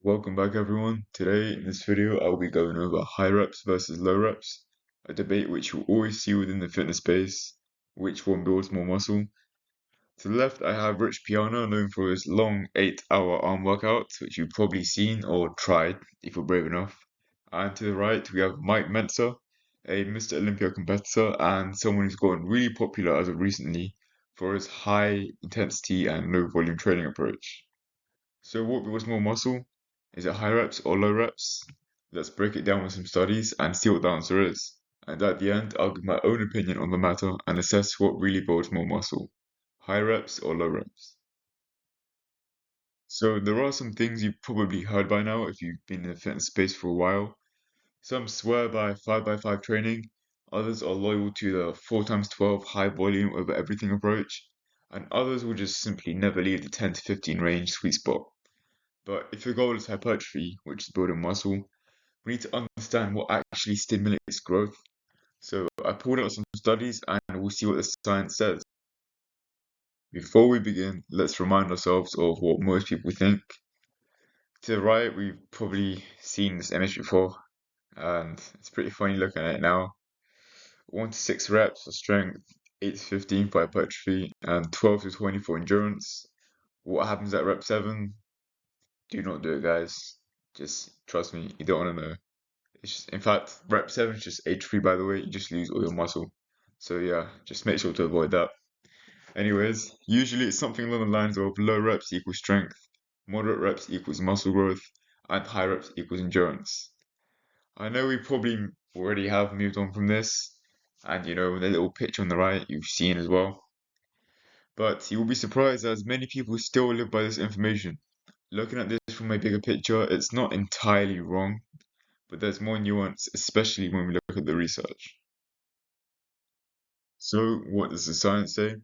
Welcome back everyone. Today in this video I will be going over high reps versus low reps, a debate which you'll always see within the fitness space, which one builds more muscle. To the left I have Rich Piana, known for his long 8-hour arm workouts, which you've probably seen or tried if you're brave enough. And to the right we have Mike Mentzer, a Mr. Olympia competitor and someone who's gotten really popular as of recently for his high intensity and low volume training approach. So what builds more muscle? Is it high reps or low reps? Let's break it down with some studies and see what the answer is. And at the end, I'll give my own opinion on the matter and assess what really builds more muscle, high reps or low reps. So there are some things you've probably heard by now if you've been in the fitness space for a while. Some swear by 5x5 training, others are loyal to the 4x12 high volume over everything approach, and others will just simply never leave the 10 to 15 range sweet spot. But if your goal is hypertrophy, which is building muscle, we need to understand what actually stimulates growth. So I pulled out some studies and we'll see what the science says. Before we begin, let's remind ourselves of what most people think. To the right, we've probably seen this image before, and it's pretty funny looking at it now. 1 to 6 reps for strength, 8 to 15 for hypertrophy, and 12 to 20 for endurance. What happens at rep 7? Do not do it, guys. Just trust me, you don't want to know. In fact, rep 7 is just atrophy, by the way. You just lose all your muscle. So yeah, just make sure to avoid that. Anyways, usually it's something along the lines of low reps equals strength, moderate reps equals muscle growth, and high reps equals endurance. I know we probably already have moved on from this, and the little picture on the right you've seen as well. But you will be surprised as many people still live by this information. Looking at this from a bigger picture, it's not entirely wrong, but there's more nuance, especially when we look at the research. So, what does the science say?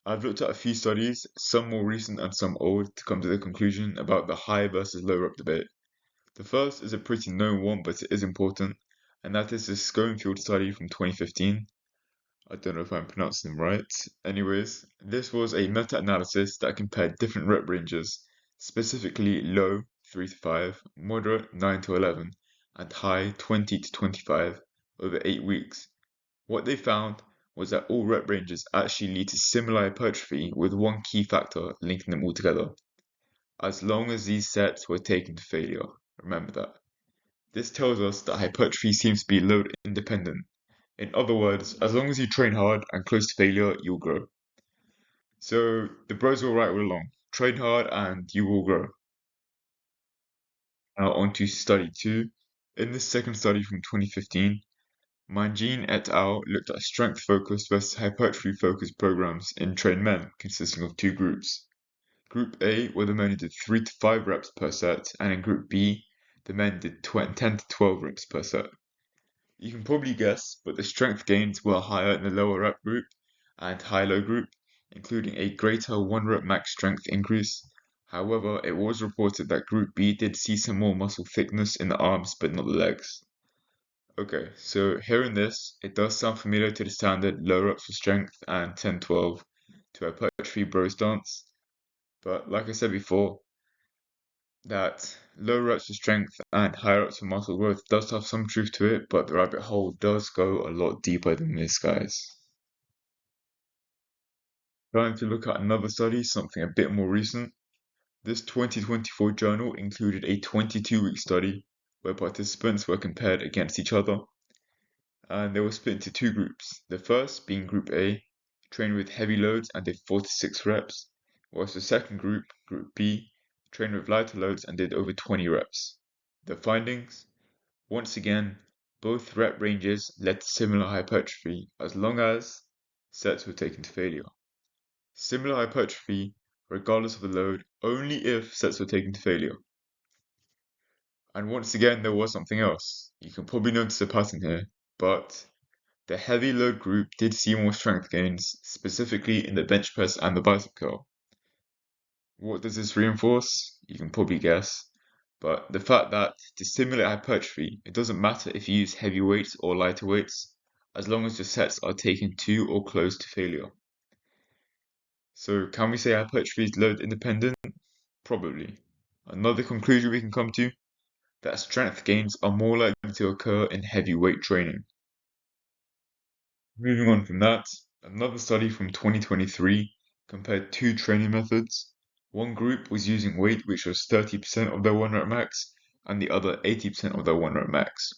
I've looked at a few studies, some more recent and some old, to come to the conclusion about the high versus low rep debate. The first is a pretty known one, but it is important, and that is the Sconefield study from 2015. I don't know if I'm pronouncing them right. Anyways, this was a meta-analysis that compared different rep ranges, specifically low 3 to 5, moderate 9 to 11, and high 20 to 25 over 8 weeks. What they found was that all rep ranges actually lead to similar hypertrophy with one key factor linking them all together. As long as these sets were taken to failure. Remember that. This tells us that hypertrophy seems to be load independent. In other words, as long as you train hard and close to failure, you'll grow. So the bros were right all along. Train hard and you will grow. Now on to study 2. In this second study from 2015, Manene et al. Looked at strength-focused versus hypertrophy-focused programs in trained men, consisting of 2 groups. Group A, where the men did 3 to 5 reps per set, and in Group B, the men did 10 to 12 reps per set. You can probably guess, but the strength gains were higher in the lower rep group and high-low group, including a greater 1 rep max strength increase. However, it was reported that Group B did see some more muscle thickness in the arms, but not the legs. Okay, so hearing this, it does sound familiar to the standard low reps for strength and 10-12 to hypertrophy bro stance. But like I said before, that low reps for strength and high reps for muscle growth does have some truth to it, but the rabbit hole does go a lot deeper than this, guys. Trying to look at another study, something a bit more recent. This 2024 journal included a 22-week study where participants were compared against each other, and they were split into 2 groups. The first being Group A, trained with heavy loads and did 4 to 6 reps, whilst the second group, Group B, trained with lighter loads and did over 20 reps. The findings? Once again, both rep ranges led to similar hypertrophy as long as sets were taken to failure. Similar hypertrophy regardless of the load, only if sets were taken to failure. And once again, there was something else. You can probably notice a pattern here, but the heavy load group did see more strength gains, specifically in the bench press and the bicep curl. What does this reinforce? You can probably guess. But the fact that to stimulate hypertrophy, it doesn't matter if you use heavy weights or lighter weights, as long as your sets are taken to or close to failure. So can we say hypertrophy is load independent? Probably. Another conclusion we can come to, that strength gains are more likely to occur in heavy weight training. Moving on from that, another study from 2023 compared two training methods. One group was using weight which was 30% of their 1 rep max, and the other 80% of their 1 rep max.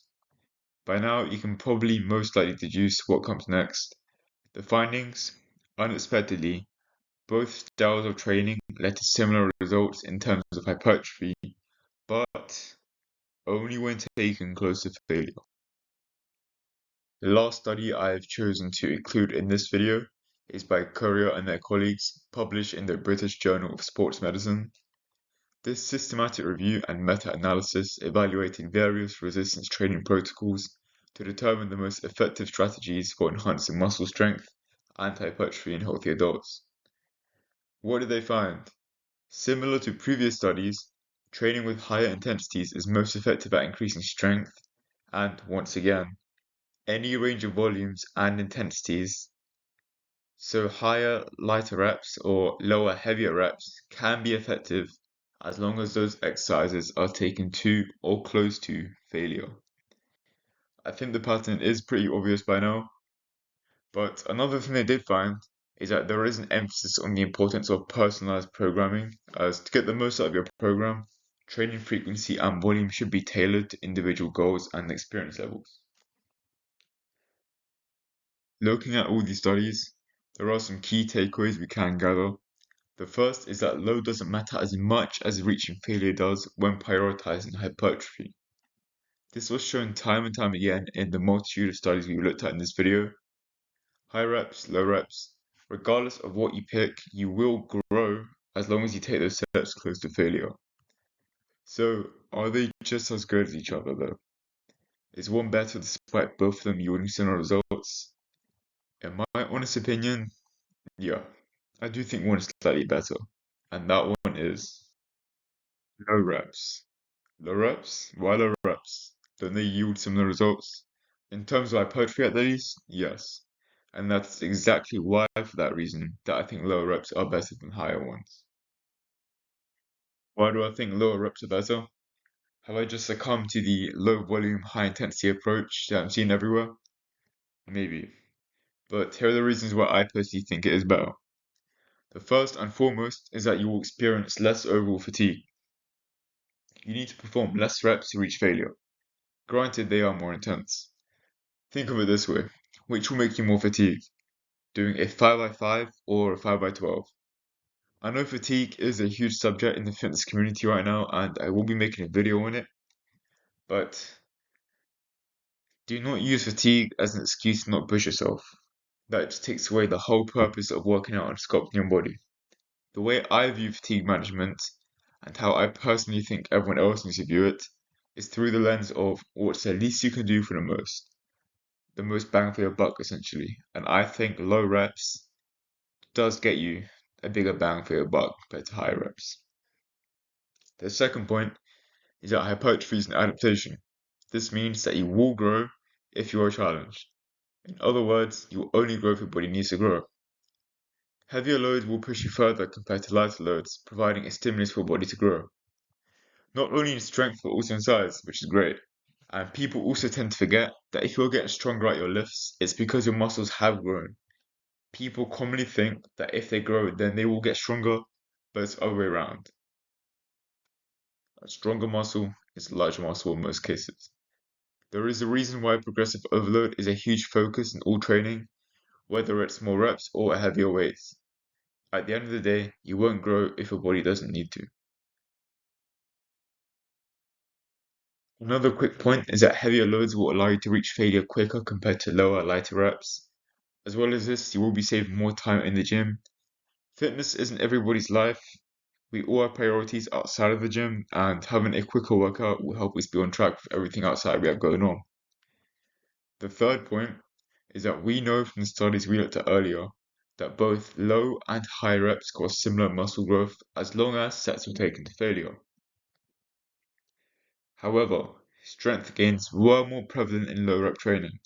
By now, you can probably most likely deduce what comes next. The findings, unexpectedly, both styles of training led to similar results in terms of hypertrophy, but only when taken close to failure. The last study I have chosen to include in this video is by Courier and their colleagues, published in the British Journal of Sports Medicine. This systematic review and meta-analysis evaluated various resistance training protocols to determine the most effective strategies for enhancing muscle strength and hypertrophy in healthy adults. What did they find? Similar to previous studies, training with higher intensities is most effective at increasing strength, and once again, any range of volumes and intensities, so higher, lighter reps or lower, heavier reps can be effective as long as those exercises are taken to or close to failure. I think the pattern is pretty obvious by now, but another thing they did find is that there is an emphasis on the importance of personalized programming, as to get the most out of your program, training frequency and volume should be tailored to individual goals and experience levels. Looking at all these studies, there are some key takeaways we can gather. The first is that load doesn't matter as much as reaching failure does when prioritizing hypertrophy. This was shown time and time again in the multitude of studies we looked at in this video. High reps, low reps, regardless of what you pick, you will grow as long as you take those steps close to failure. So, are they just as good as each other though? Is one better despite both of them yielding similar results? In my honest opinion, yeah, I do think one is slightly better, and that one is low reps. Low reps? Why low reps? Don't they yield similar results? In terms of hypertrophy at least, yes. And that's exactly why, for that reason, that I think lower reps are better than higher ones. Why do I think lower reps are better? Have I just succumbed to the low volume, high intensity approach that I'm seeing everywhere? Maybe. But here are the reasons why I personally think it is better. The first and foremost is that you will experience less overall fatigue. You need to perform less reps to reach failure. Granted, they are more intense. Think of it this way, which will make you more fatigued? Doing a 5x5 or a 5x12? I know fatigue is a huge subject in the fitness community right now, and I will be making a video on it, but do not use fatigue as an excuse to not push yourself. That just takes away the whole purpose of working out and sculpting your body. The way I view fatigue management, and how I personally think everyone else needs to view it, is through the lens of what's the least you can do for the most bang for your buck essentially. And I think low reps does get you a bigger bang for your buck compared to higher reps. The second point is that hypertrophy is an adaptation. This means that you will grow if you are challenged. In other words, you will only grow if your body needs to grow. Heavier loads will push you further compared to lighter loads, providing a stimulus for your body to grow. Not only in strength, but also in size, which is great. And people also tend to forget that if you're getting stronger at your lifts, it's because your muscles have grown. People commonly think that if they grow, then they will get stronger, but it's the other way around. A stronger muscle is a larger muscle in most cases. There is a reason why progressive overload is a huge focus in all training, whether it's more reps or a heavier weight. At the end of the day, you won't grow if your body doesn't need to. Another quick point is that heavier loads will allow you to reach failure quicker compared to lower, lighter reps. As well as this, you will be saving more time in the gym. Fitness isn't everybody's life. We all have priorities outside of the gym, and having a quicker workout will help us be on track with everything outside we have going on. The third point is that we know from the studies we looked at earlier that both low and high reps cause similar muscle growth as long as sets are taken to failure. However, strength gains were more prevalent in low rep training.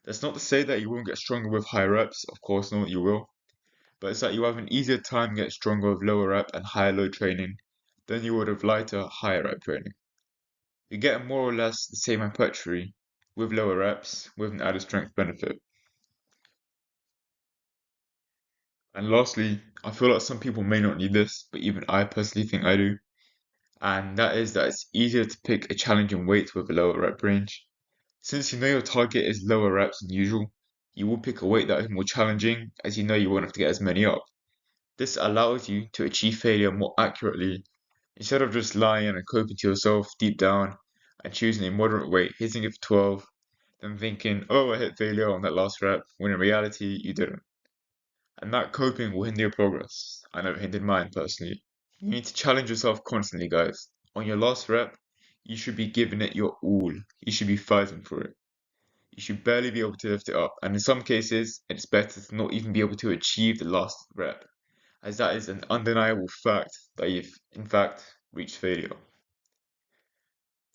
That's not to say that you won't get stronger with high reps, of course not, you will, but it's that you have an easier time getting stronger with lower rep and higher load training than you would with lighter, higher rep training. You get more or less the same hypertrophy with lower reps with an added strength benefit. And lastly, I feel like some people may not need this, but even I personally think I do. And that is that it's easier to pick a challenging weight with a lower rep range. Since you know your target is lower reps than usual, you will pick a weight that is more challenging as you know you won't have to get as many up. This allows you to achieve failure more accurately instead of just lying and coping to yourself deep down and choosing a moderate weight, hitting it for 12, then thinking, oh, I hit failure on that last rep, when in reality, you didn't. And that coping will hinder your progress. I know it hindered mine personally. You need to challenge yourself constantly, guys. On your last rep, you should be giving it your all. You should be fighting for it. You should barely be able to lift it up. And in some cases, it's better to not even be able to achieve the last rep, as that is an undeniable fact that you've, in fact, reached failure.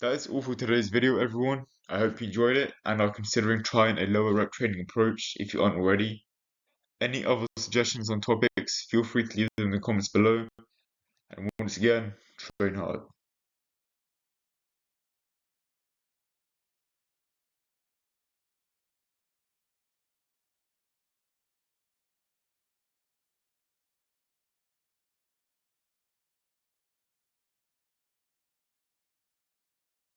That is all for today's video, everyone. I hope you enjoyed it and are considering trying a lower rep training approach if you aren't already. Any other suggestions on topics, feel free to leave them in the comments below. And once again, train hard.